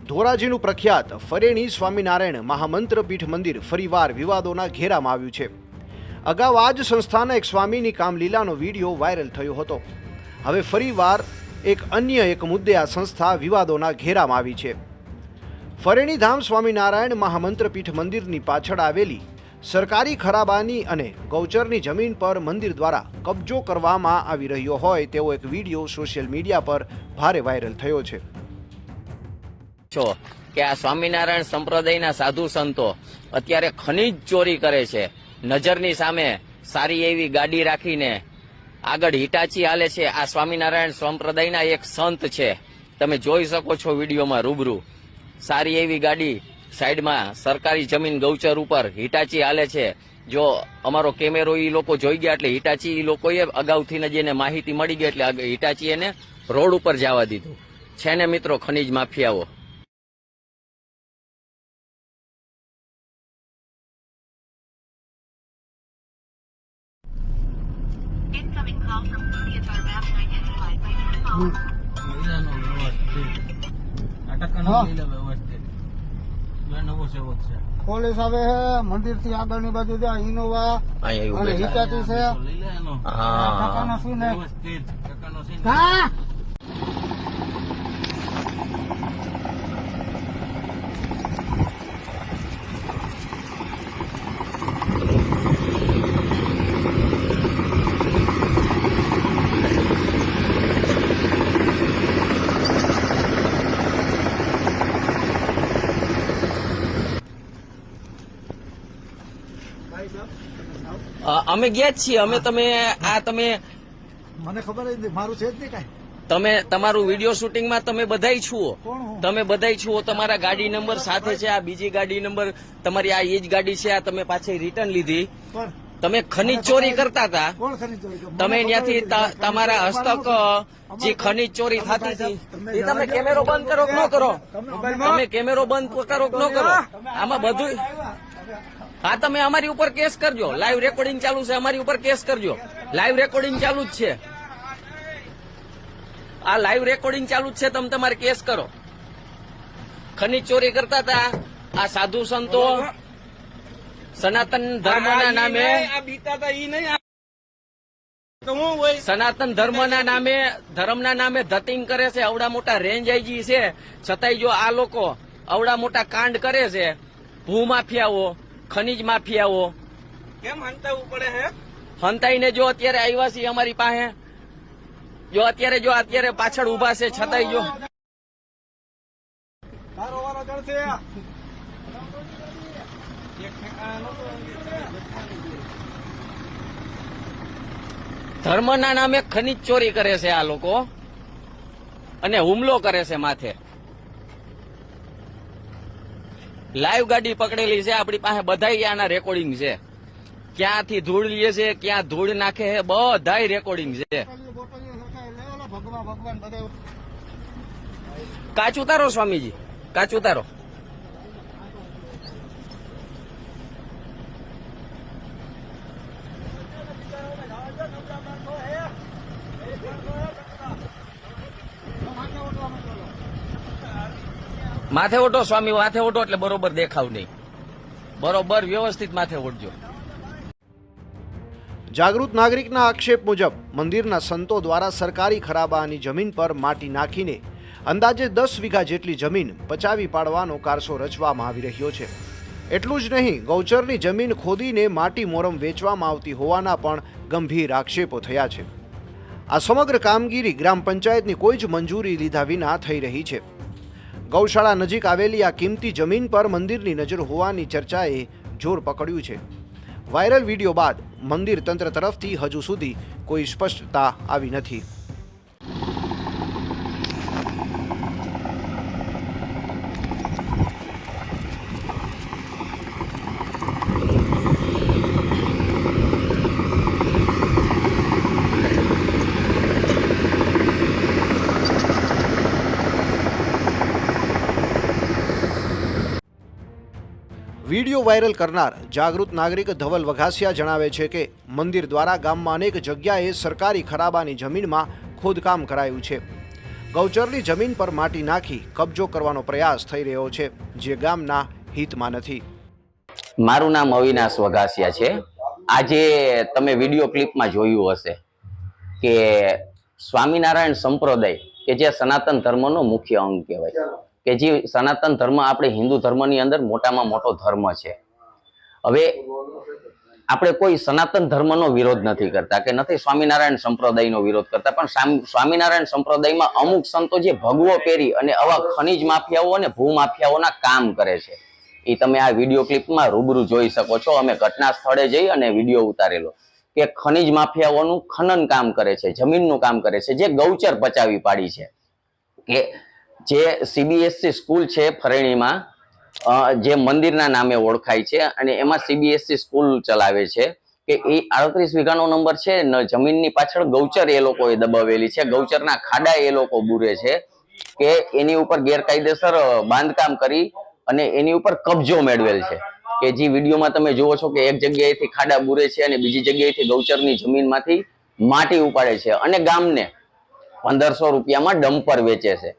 ધોરાજીનું પ્રખ્યાત ફરેણી સ્વામિનારાયણ મહામંત્ર પીઠ મંદિર ફરીવાર વિવાદોના ઘેરામાં આવ્યું છે. અગાઉ આ જ સંસ્થાના એક સ્વામીની કામલીલાનો વિડીયો વાયરલ થયો હતો. હવે ફરીવાર અન્ય એક મુદ્દે આ સંસ્થા વિવાદોના ઘેરામાં આવી છે. ફરેણી ધામ સ્વામિનારાયણ મહામંત્ર પીઠ મંદિરની પાછળ આવેલી સરકારી ખરાબાની અને ગૌચરની જમીન પર મંદિર દ્વારા કબજો કરવામાં આવી રહ્યો હોય તેવો એક વિડીયો સોશિયલ મીડિયા પર ભારે વાયરલ થયો છે. કે આ સ્વામિનારાયણ સંપ્રદાયના સાધુ સંતો અત્યારે ખનીજ ચોરી કરે છે. નજરની સામે સારી એવી ગાડી રાખીને આગળ હિટાચી હાલે છે. આ સ્વામિનારાયણ સંપ્રદાયના એક સંત છે, તમે જોઈ શકો છો વિડીયોમાં રૂબરૂ. સારી એવી ગાડી સાઈડમાં સરકારી જમીન ગૌચર ઉપર હિટાચી હાલે છે. જો અમારો કેમેરો ઈ લોકો જોઈ ગયા એટલે હિટાચી ઈ લોકોએ અગાઉથી જ એને માહિતી મળી ગઈ એટલે હિટાચી એને રોડ ઉપર જવા દીધું છે ને મિત્રો. ખનીજ માફિયાઓ Incoming call from Theodore Map identified by your phone. Police આવે છે મંદિર થી આગળની બાજુ જ્યાં ઇનોવા અને હિટાચી છે. ઠેકાનો શું ને? હા અમે ગયા જ છીએ. અમે તમે મને ખબર જ નહીં, મારું છે જ નહીં કાંઈ. તમે તમારું વિડીયો શૂટિંગમાં તમે બધાય છો. તમે બધાય છો. તમારા ગાડી નંબર સાથે છે. આ બીજી ગાડી નંબર તમારી આ એ જ ગાડી છે. આ તમે પાછી રિટર્ન લીધી. તમે ખનીજ ચોરી કરતા હતા. તમે ત્યાંથી તમારા હસ્તક જે ખનીજ ચોરી થતી હતી એ તમે કેમેરો બંધ કરો કે ન કરો? તમે કેમેરો બંધ કરો કે ન કરો? આમાં બધું હા, તમે અમારી ઉપર કેસ કરજો. લાઈવ રેકોર્ડિંગ ચાલુ છે, અમારી ઉપર કેસ કરજો. લાઈવ રેકોર્ડિંગ ચાલુ જ છે. આ લાઈવ રેકોર્ડિંગ ચાલુ જ છે. તમે તમારે કેસ કરો. ખનીજ ચોરી કરતા હતા આ સાધુ સંતો સનાતન ધર્મના નામે, સનાતન ધર્મના નામે ધતિંગ કરે છે. અવડા મોટા રેન્જ આઈજી છે છતાંય જો આ લોકો અવડા મોટા કાંડ કરે છે. ભૂમાફિયાઓ, ખનીજ માફિયાઓ કેમ હંતાવવું પડે હે? હંતાઈને જો અત્યારે આવ્યા છીએ અમારી પાસે, જો અત્યારે પાછળ ઉભા છે છતાંય જો ધર્મના નામે ખનીજ ચોરી કરે છે આ લોકો અને હુમલો કરે છે માથે. લાઈવ ગાડી પકડેલી છે આપણી પાસે, બધાય આના રેકોર્ડિંગ છે. ક્યાંથી ધૂળ લે છે, ક્યાં ધૂળ નાખે છે, બધાય રેકોર્ડિંગ છે. કાચ ઉતારો સ્વામીજી, કાચ ઉતારો. માથે ઓઢો સ્વામી, માથે ઓઢો એટલે બરોબર દેખાવ નહીં. બરોબર વ્યવસ્થિત માથે ઓઢજો. જાગૃત નાગરિકના આક્ષેપ મુજબ મંદિરના સંતો દ્વારા સરકારી ખરાબાની જમીન પર માટી નાખીને અંદાજે 10 વીઘા જેટલી જમીન પચાવી પાડવાનો કારસો રચવામાં આવી રહ્યો છે. એટલું જ નહીં, ગૌચરની જમીન ખોદીને માટી મોરમ વેચવામાં આવતી હોવાના પણ ગંભીર આક્ષેપો થયા છે. આ સમગ્ર કામગીરી ગ્રામ પંચાયતની કોઈ જ મંજૂરી લીધા વિના થઈ રહી છે. ગૌશાળા નજીક આવેલી આ કિંમતી જમીન પર મંદિરની નજર હોવાની ચર્ચાએ જોર પકડ્યું છે. વાયરલ વિડીયો બાદ મંદિર તંત્ર તરફથી હજુ સુધી કોઈ સ્પષ્ટતા આવી નથી. વિડીયો વાયરલ કરનાર જાગૃત નાગરિક ધવલ વઘાસિયા જણાવે છે કે મંદિર દ્વારા ગામમાં અનેક જગ્યાએ સરકારી ખરાબાની જમીનમાં ખોદકામ કરાયું છે. ગૌચરની જમીન પર માટી નાખી કબજો કરવાનો પ્રયાસ થઈ રહ્યો છે, જે ગામના હિતમાં નથી. મારું નામ અવિનાશ વઘાસિયા છે. આજે તમે વિડીયો ક્લિપમાં જોયું હશે કે સ્વામિનારાયણ સંપ્રદાય કે જે સનાતન ધર્મનો મુખ્ય અંગ કહેવાય, કે જે સનાતન ધર્મ આપણે હિન્દુ ધર્મની અંદર મોટામાં મોટો ધર્મ છે. હવે આપણે કોઈ સનાતન ધર્મનો વિરોધ નથી કરતા કે નથી સ્વામિનારાયણ સંપ્રદાયનો વિરોધ કરતા, પણ સ્વામિનારાયણ સંપ્રદાયમાં અમુક સંતો જે ભગવો પહેરી અને આવા ખનીજ માફિયાઓ અને ભૂમાફિયાઓના કામ કરે છે, એ તમે આ વિડીયો ક્લિપમાં રૂબરૂ જોઈ શકો છો. અમે ઘટના સ્થળે જઈ અને વિડીયો ઉતારેલો કે ખનીજ માફિયાઓનું ખનન કામ કરે છે, જમીનનું કામ કરે છે, જે ગૌચર પચાવી પાડી છે. કે જે CBSE સ્કૂલ છે ફરેણીમાં, જે મંદિરના નામે ઓળખાય છે, અને એમાં CBSE સ્કૂલ ચલાવે છે, કે એ 38 વીઘાનો નંબર છે. જમીનની પાછળ ગૌચર એ લોકોએ દબાવેલી છે, ગૌચરના ખાડા એ લોકો બુરે છે, કે એની ઉપર ગેરકાયદેસર બાંધકામ કરી અને એની ઉપર કબજો મેળવેલ છે. કે જે વિડીયોમાં તમે જુઓ છો કે એક જગ્યાએથી ખાડા બુરે છે અને બીજી જગ્યાએથી ગૌચરની જમીનમાંથી માટી ઉપાડે છે અને ગામને 1500 રૂપિયામાં ડમ્પર વેચે છે.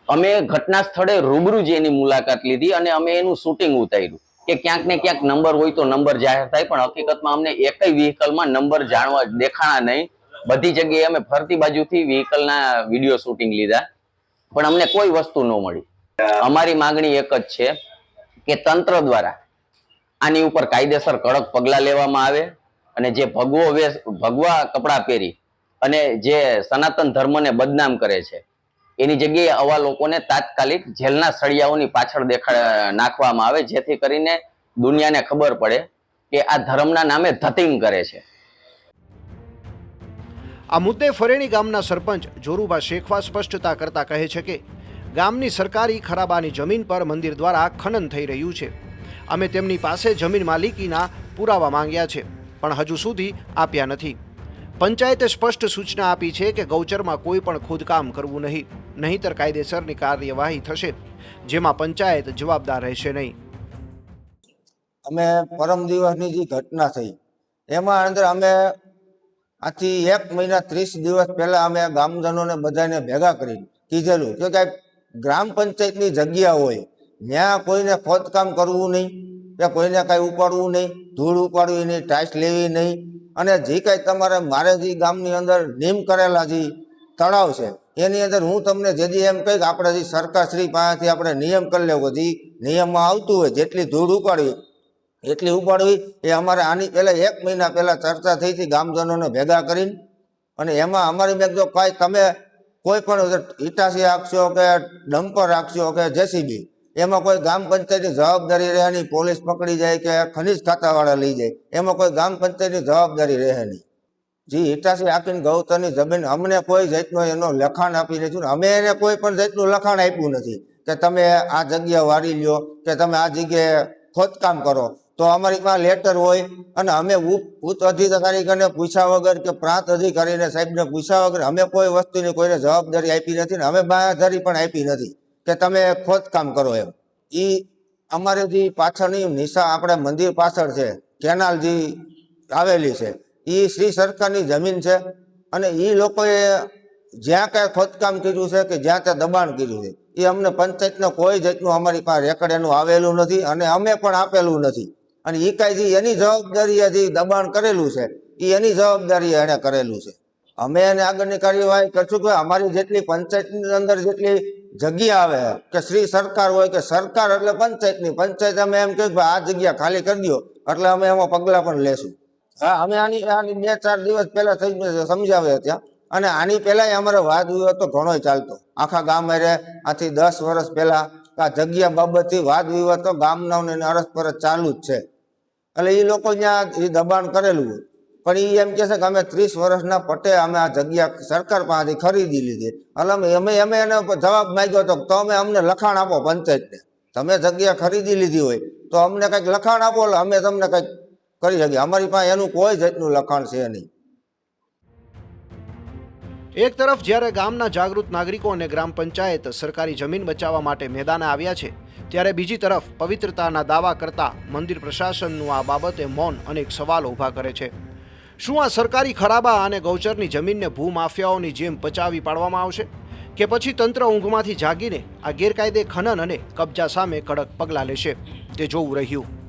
અમે ઘટના સ્થળે રૂબરૂ જ એની મુલાકાત લીધી અને અમે એનું શૂટિંગ ઉતાર્યું કે ક્યાંક ને ક્યાંક નંબર હોય તો નંબર જાહેર થાય, પણ હકીકતમાં અમને એકય વ્હીકલમાં નંબર જાણવા દેખાણા નહીં. બધી જગ્યાએ અમે ફરતી બાજુથી વ્હીકલના વિડીયો શૂટિંગ લીધા, પણ અમને કોઈ વસ્તુ ન મળી. અમારી માંગણી એક જ છે કે તંત્ર દ્વારા આની ઉપર કાયદેસર કડક પગલાં લેવામાં આવે અને જે ભગવા કપડાં પહેરી અને જે સનાતન ધર્મને બદનામ કરે છે એની જગ્યાએ આવા લોકોને તાત્કાલિક જેલના સળિયાઓની પાછળ નાખવામાં આવે, જેથી કરીને દુનિયાને ખબર પડે કે આ ધર્મના નામે ધતિંગ કરે છે. આ મુદ્દે ફરેણી ગામના સરપંચ જોરુભા શેખવા સ્પષ્ટતા કરતા કહે છે કે ગામની સરકારી ખરાબાની જમીન પર મંદિર દ્વારા ખનન થઈ રહ્યું છે. અમે તેમની પાસે જમીન માલિકીના પુરાવા માંગ્યા છે, પણ હજુ સુધી આપ્યા નથી. પંચાયતે સ્પષ્ટ સૂચના આપી છે કે ગૌચરમાં કોઈ પણ ખોદકામ કરવું નહીં, નહીંતર કાયદેસરની કાર્યવાહી થશે, જેમાં પંચાયત જવાબદાર રહેશે નહીં. અમે પરમ દિવસની જે ઘટના થઈ એમાં અંદર અમે આથી 1 મહિના 30 દિવસ પહેલા અમે ગામજનોને બધાને ભેગા કરી કીધેલું કે કાંઈ ગ્રામ પંચાયતની જગ્યા હોય ત્યાં કોઈને ખોદકામ કરવું નહીં, કે કોઈને કાંઈ ઉપાડવું નહીં, ધૂળ ઉપાડવી નહીં, ટાઈસ લેવી નહીં, અને જે કાંઈ તમારે મારે જે ગામની અંદર નિયમ કરેલા જે તળાવ છે એની અંદર હું તમને જેથી એમ કહી કે આપણે જે સરકારશ્રી પાસેથી આપણે નિયમ કરી લેવો, જે નિયમમાં આવતું હોય જેટલી ધૂળ ઉપાડવી એટલી ઉપાડવી, એ અમારે આની પહેલાં 1 મહિના પહેલાં ચર્ચા થઈ હતી ગામજનોને ભેગા કરીને. અને એમાં અમારી મેં જો કાંઈ તમે કોઈ પણ હિટાસી રાખશો કે ડમ્પર રાખશો કે JCB, એમાં કોઈ ગ્રામ પંચાયતની જવાબદારી રહે નહીં. પોલીસ પકડી જાય કે ખનીજ ખાતાવાળા લઈ જાય, એમાં કોઈ ગ્રામ પંચાયતની જવાબદારી રહે નહીં. જે હિટાસી આપીને ગૌચરની જમીન અમને કોઈ જાતનો એનો લખાણ આપી નથી, અમે એને કોઈ પણ જાતનું લખાણ આપ્યું નથી કે તમે આ જગ્યા વાળી લ્યો કે તમે આ જગ્યાએ ખોદકામ કરો. તો અમારી પાસે લેટર હોય અને અમે ઉચ્ચ અધિકારીને પૂછ્યા વગર કે પ્રાંત અધિકારીને સાહેબને પૂછ્યા વગર અમે કોઈ વસ્તુની કોઈને જવાબદારી આપી નથી ને અમે બાંયધરી પણ આપી નથી કે તમે ખોદકામ કરો એમ. એ અમારે જે પાછળની નિશા આપણે મંદિર પાછળ છે કેનાલ જે આવેલી છે એ શ્રી સરકારની જમીન છે, અને એ લોકોએ જ્યાં કાંઈ ખોદકામ કર્યું છે કે જ્યાં ત્યાં દબાણ કર્યું છે એ અમને પંચાયતનો કોઈ જાતનું અમારી પાસે રેકર્ડ એનું આવેલું નથી અને અમે પણ આપેલું નથી. અને એ કાંઈ જે એની જવાબદારી જે દબાણ કરેલું છે એ એની જવાબદારી એણે કરેલું છે. અમે એને આગળની કાર્યવાહી કરશું કે અમારી જેટલી પંચાયતની અંદર જેટલી જગ્યા આવે કે શ્રી સરકાર હોય કે સરકાર એટલે પંચાયતની, પંચાયત અમે એમ કહ્યું કે આ જગ્યા ખાલી કરી દો એટલે અમે એમાં પગલાં પણ લેશું. હા, અમે આની 2-4 દિવસ પહેલા થઈ સમજાવ્યા ત્યાં, અને આની પહેલાં અમારો વાદ વિવાદ તો ઘણો ચાલતો આખા ગામ અરે આથી 10 વર્ષ પહેલા આ જગ્યા બાબતથી વાદ વિવાદ તો ગામનાઓને અરસપરસ ચાલુ જ છે. એટલે એ લોકો ત્યાં એ દબાણ કરેલું હોય, પણ એ એમ કહે છે કે અમે 30 વર્ષના પટે અમે આ જગ્યા સરકાર પાસેથી ખરીદી લીધી. એટલે અમે એને જવાબ માંગ્યો હતો તો અમને લખાણ આપો પંચાયતને, તમે જગ્યા ખરીદી લીધી હોય તો અમને કંઈક લખાણ આપો એટલે અમે તમને કંઈક કરી શકીએ. અમારી પાસે એનું કોઈ જાતનું લખાણ છે નહીં. એક તરફ જ્યારે ગામના જાગૃત નાગરિકો અને ગ્રામ પંચાયત સરકારી જમીન બચાવવા માટે મેદાને આવ્યા છે, ત્યારે બીજી તરફ પવિત્રતાના દાવા કરતા મંદિર પ્રશાસનનું આ બાબતે મૌન અનેક સવાલો ઊભા કરે છે. શું આ સરકારી ખરાબા અને ગૌચરની જમીનને ભૂમાફિયાઓની જેમ પચાવી પાડવામાં આવશે કે પછી તંત્ર ઊંઘમાંથી જાગીને આ ગેરકાયદે ખનન અને કબજા સામે કડક પગલાં લેશે તે જોવું રહ્યું.